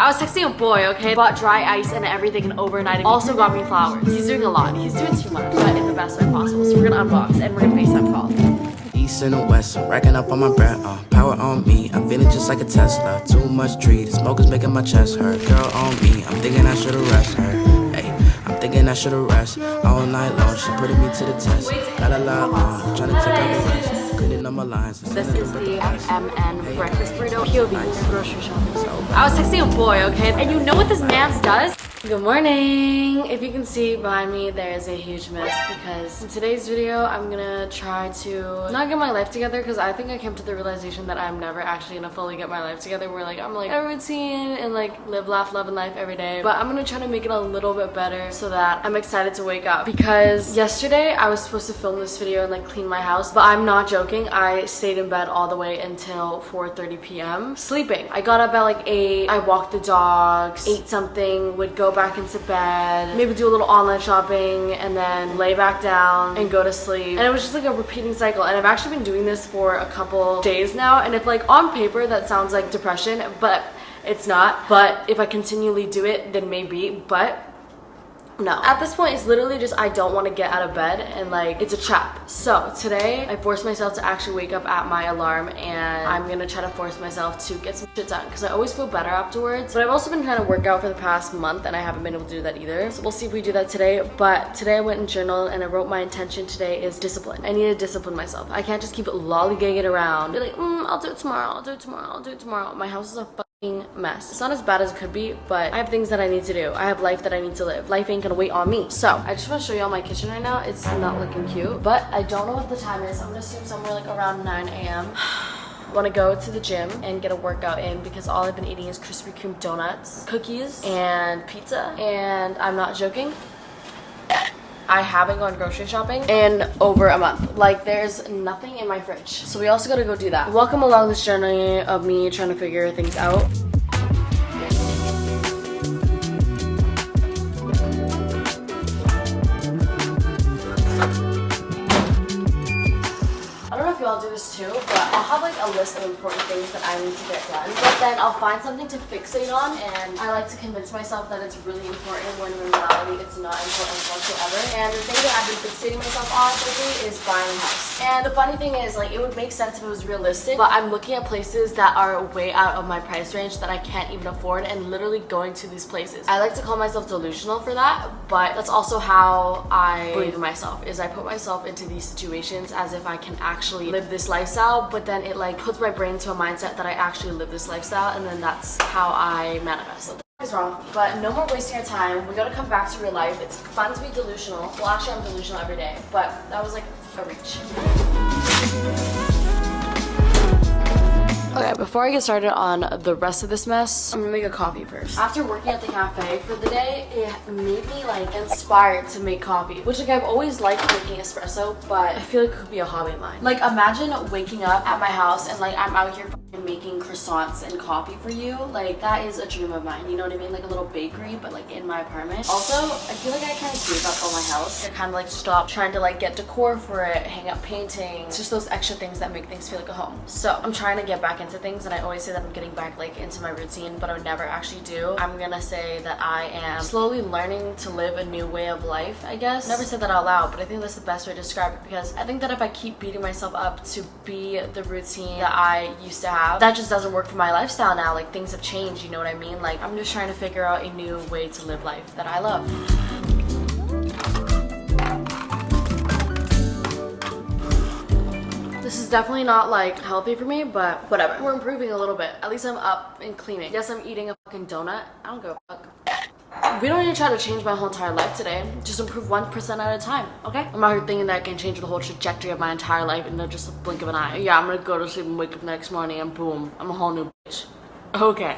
I was texting a boy, okay? Bought dry ice and everything and overnight. Also got me flowers. He's doing a lot. He's doing too much, but in the best way possible. So we're gonna unbox and we're gonna FaceTime call. East and the west, I'm racking up on my bread, power on me, I'm feeling just like a Tesla. Too much tree, the smoke is making my chest hurt. Girl on me, I'm thinking I should've rest her. Hey, I'm thinking I should've rest all night long. She putting me to the test. Got a lot on, I'm trying to take out the rest. Couldn't on my lines. This is the MN breakfast burrito. POV, grocery shopping. I was texting a boy, okay? And you know what this man does? Good morning! If you can see behind me, there is a huge mess because in today's video, I'm gonna try to not get my life together because I think I came to the realization that I'm never actually gonna fully get my life together where like I'm like a routine and like live, laugh, love, and life every day. But I'm gonna try to make it a little bit better so that I'm excited to wake up because yesterday I was supposed to film this video and like clean my house, but I'm not joking. I stayed in bed all the way until 4:30 p.m. sleeping. I got up at like 8, I walked the dogs, ate something, would go back into bed, maybe do a little online shopping, and then lay back down and go to sleep. And it was just like a repeating cycle. And I've actually been doing this for a couple days now. And if like on paper that sounds like depression, but it's not. But if I continually do it, then maybe. But no. At this point, it's literally just I don't want to get out of bed and like it's a trap. So today I forced myself to actually wake up at my alarm and I'm gonna try to force myself to get some shit done because I always feel better afterwards. But I've also been trying to work out for the past month and I haven't been able to do that either. So we'll see if we do that today. But today I went and journaled and I wrote my intention today is discipline. I need to discipline myself. I can't just keep lollygagging around. Be like, I'll do it tomorrow, I'll do it tomorrow, I'll do it tomorrow. My house is a mess. It's not as bad as it could be, but I have things that I need to do. I have life that I need to live. Life ain't gonna wait on me. So I just want to show you all my kitchen right now. It's not looking cute, but I don't know what the time is. I'm gonna assume somewhere like around 9 a.m. Want to go to the gym and get a workout in because all I've been eating is Krispy Kreme donuts, cookies, and pizza. And I'm not joking. I haven't gone grocery shopping in over a month. Like there's nothing in my fridge. So we also gotta go do that. Welcome along this journey of me trying to figure things out. I'll do this too, but I'll have like a list of important things that I need to get done, but then I'll find something to fixate on, and I like to convince myself that it's really important when in reality it's not important whatsoever. And the thing that I've been fixating myself on lately is buying a house. And the funny thing is, like, it would make sense if it was realistic, but I'm looking at places that are way out of my price range that I can't even afford and literally going to these places. I like to call myself delusional for that, but that's also how I believe in myself, is I put myself into these situations as if I can actually live this lifestyle, but then it like puts my brain into a mindset that I actually live this lifestyle, and then that's how I manifest. Is wrong, but no more wasting our time. We gotta come back to real life. It's fun to be delusional. Well, actually, I'm delusional every day, but that was like a reach. Okay, before I get started on the rest of this mess, I'm gonna make a coffee first. After working at the cafe for the day, it made me like inspired to make coffee, which like I've always liked making espresso, but I feel like it could be a hobby of mine. Like imagine waking up at my house and like I'm out here making croissants and coffee for you. Like that is a dream of mine, you know what I mean? Like a little bakery, but like in my apartment. Also, I feel like I kind of gave up on my house. I kind of like stopped trying to like get decor for it, hang up paintings. It's just those extra things that make things feel like a home. So I'm trying to get back into things, and I always say that I'm getting back like into my routine, but I would never actually do. I'm gonna say that I am slowly learning to live a new way of life, I guess. Never said that out loud, but I think that's the best way to describe it, because I think that if I keep beating myself up to be the routine that I used to have, that just doesn't work for my lifestyle now. Like things have changed, you know what I mean? Like I'm just trying to figure out a new way to live life that I love. This is definitely not like healthy for me, but whatever. We're improving a little bit. At least I'm up and cleaning. Yes, I'm eating a fucking donut. I don't give a fuck. We don't need to try to change my whole entire life today. Just improve 1% at a time, okay? I'm out here thinking that I can change the whole trajectory of my entire life in just a blink of an eye. Yeah, I'm gonna go to sleep and wake up next morning and boom, I'm a whole new bitch. Okay.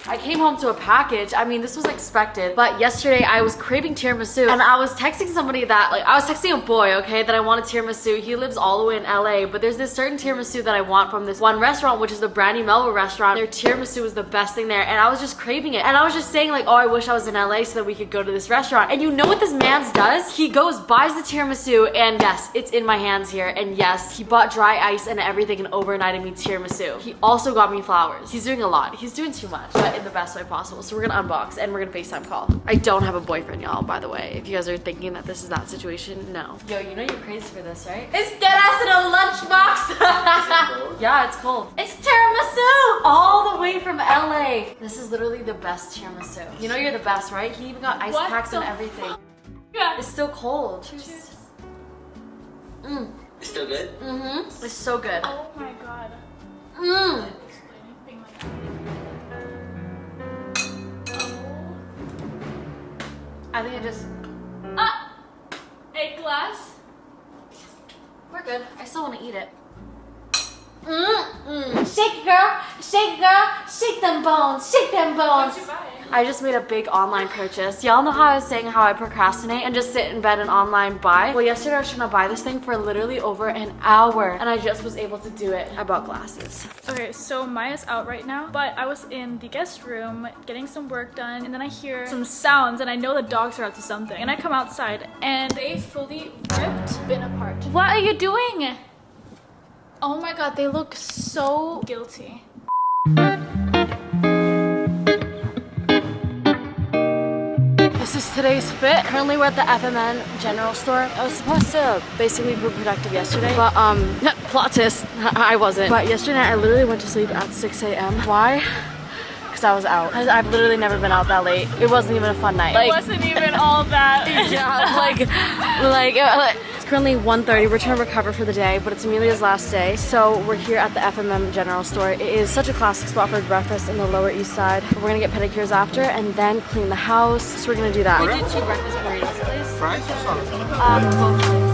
I came home to a package. I mean, this was expected. But yesterday I was craving tiramisu and I was texting somebody that, like, I was texting a boy, okay, that I wanted tiramisu. He lives all the way in LA, but there's this certain tiramisu that I want from this one restaurant, which is the Brandy Melville restaurant. Their tiramisu is the best thing there, and I was just craving it. And I was just saying, like, oh, I wish I was in LA so that we could go to this restaurant. And you know what this man does? He goes, buys the tiramisu, and yes, it's in my hands here. And yes, he bought dry ice and everything and overnighted me tiramisu. He also got me flowers. He's doing a lot. He's doing too much, but in the best way possible. So we're gonna unbox and we're gonna FaceTime call. I don't have a boyfriend, y'all, by the way. If you guys are thinking that this is that situation, no. Yo, you know you're crazy for this, right? It's dead ass in a lunchbox. Yeah, it's cold. It's tiramisu! All the way from LA. This is literally the best tiramisu. You know you're the best, right? He even got ice packs and everything. Yeah. It's still cold. Cheers. It's still good? Mm-hmm. It's so good. Oh my god. Mmm. I think I just... A glass? We're good. I still want to eat it. Shake it, girl. Shake it, girl. Shake them bones. Shake them bones. What'd you buy? I just made a big online purchase. Y'all know how I was saying how I procrastinate and just sit in bed and online buy? Well, yesterday I was trying to buy this thing for literally over an hour and I just was able to do it. I bought glasses. Okay, so Maya's out right now, but I was in the guest room getting some work done, and then I hear some sounds and I know the dogs are up to something. And I come outside and they fully ripped Bin apart. What are you doing? Oh my god, they look so guilty. This is today's fit. Currently we're at the FMN general store. I was supposed to basically be productive yesterday, but plot twist, I wasn't. But yesterday night I literally went to sleep at 6 a.m. Why? Because I was out. I've literally never been out that late. It wasn't even a fun night. It wasn't even all that. Yeah, it's currently 1:30. We're trying to recover for the day, but it's Amelia's last day. So we're here at the FMM general store. It is such a classic spot for breakfast in the Lower East Side. We're gonna get pedicures after and then clean the house. So we're gonna do that. Can you do 2 breakfast burritos, please? Fries or salad? Both, please.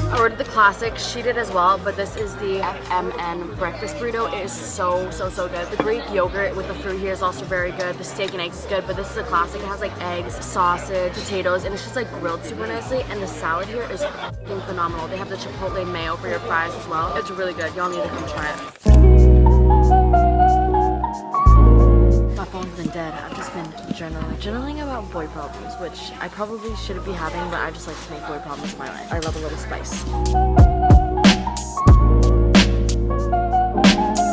I ordered the classic. She did as well, but this is the FMN breakfast burrito. It is so good. The Greek yogurt with the fruit here is also very good. The steak and eggs is good, but this is a classic. It has like eggs, sausage, potatoes, and it's just like grilled super nicely. And the salad here is fucking phenomenal. They have the chipotle mayo for your fries as well. It's really good. Y'all need to come try it. My phone's been dead. I've just been journaling about boy problems, which I probably shouldn't be having, but I just like to make boy problems in my life. I love a little spice.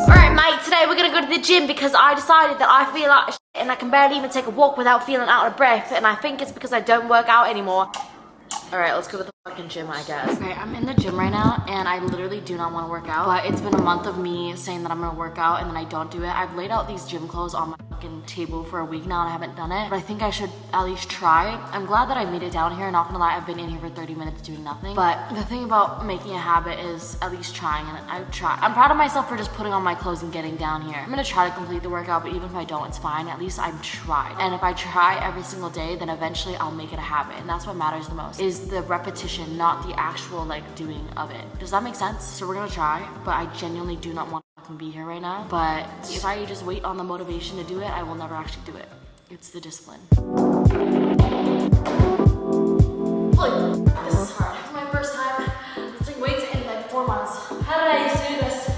Alright, mate, today we're gonna go to the gym because I decided that I feel like shit and I can barely even take a walk without feeling out of breath, and I think it's because I don't work out anymore. Alright, let's go to the fucking gym, I guess. Okay, I'm in the gym right now and I literally do not want to work out, but it's been a month of me saying that I'm gonna work out and then I don't do it. I've laid out these gym clothes on my fucking table for a week now and I haven't done it, but I think I should at least try. I'm glad that I made it down here. Not gonna lie, I've been in here for 30 minutes doing nothing, but the thing about making a habit is at least trying, and I've tried. I'm proud of myself for just putting on my clothes and getting down here. I'm gonna try to complete the workout, but even if I don't, it's fine. At least I've tried, and if I try every single day, then eventually I'll make it a habit, and that's what matters the most, is the repetition, not the actual like doing of it. Does that make sense? So we're gonna try, but I genuinely do not want to be here right now. But if I just wait on the motivation to do it, I will never actually do it. It's the discipline. Holy, this is hard. My first time lifting weights in like 4 months. How did I used to do this?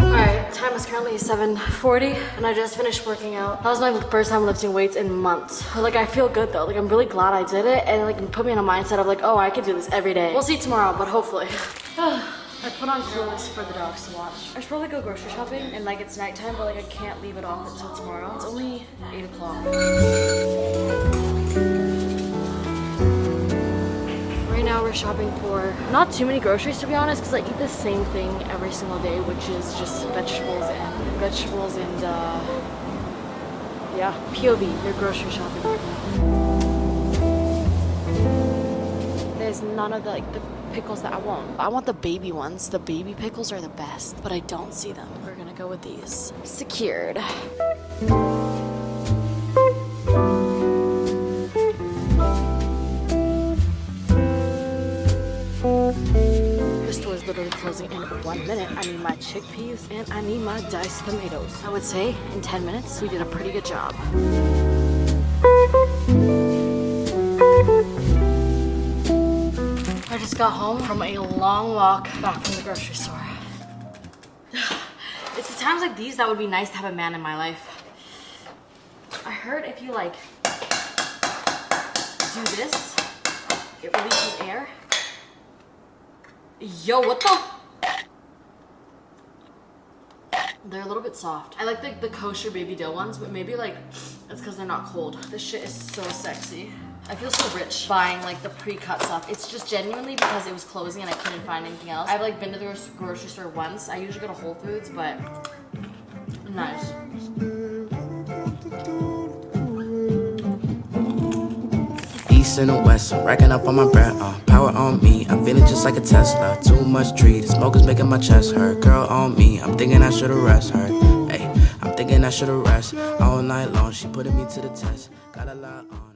Alright, time is currently 7:40 and I just finished working out. That was my first time lifting weights in months. Like, I feel good though. Like, I'm really glad I did it, and like it put me in a mindset of like, oh, I could do this every day. We'll see tomorrow, but hopefully. I put on clothes for the dogs to watch. I should probably go grocery shopping, and like it's nighttime, but like I can't leave it off until tomorrow. It's only 8 o'clock. Right now we're shopping for not too many groceries, to be honest, because I eat the same thing every single day, which is just vegetables and yeah, POV, you're grocery shopping. There's none of the pickles that I want. I want the baby ones. The baby pickles are the best, but I don't see them. We're gonna go with these. Secured. literally closing in 1 minute. I need my chickpeas and I need my diced tomatoes. I would say in 10 minutes, we did a pretty good job. I just got home from a long walk back from the grocery store. It's the times like these that would be nice to have a man in my life. I heard if you like do this, it releases air. Yo, what the? They're a little bit soft. I like the kosher baby dough ones, but maybe like it's because they're not cold. This shit is so sexy. I feel so rich buying like the pre-cut stuff. It's just genuinely because it was closing and I couldn't find anything else. I've like been to the grocery store once. I usually go to Whole Foods, but nice. East and the west, racking up on my bread, power on me, I'm feeling just like a Tesla. Too much tree, the smoke is making my chest hurt. Girl on me, I'm thinking I should've rest her. Hey, I'm thinking I should've rest all night long. She putting me to the test, got a lot on.